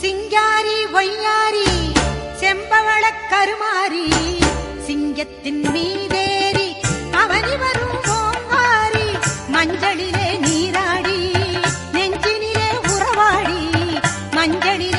சிங்காரி ஒய்யாரி செம்பவள கருமாரி சிங்கத்தின் மீதேறி அவனி வரும் ஓங்காரி மஞ்சளிலே நீராடி நெஞ்சினிலே உறவாடி மஞ்சளிலே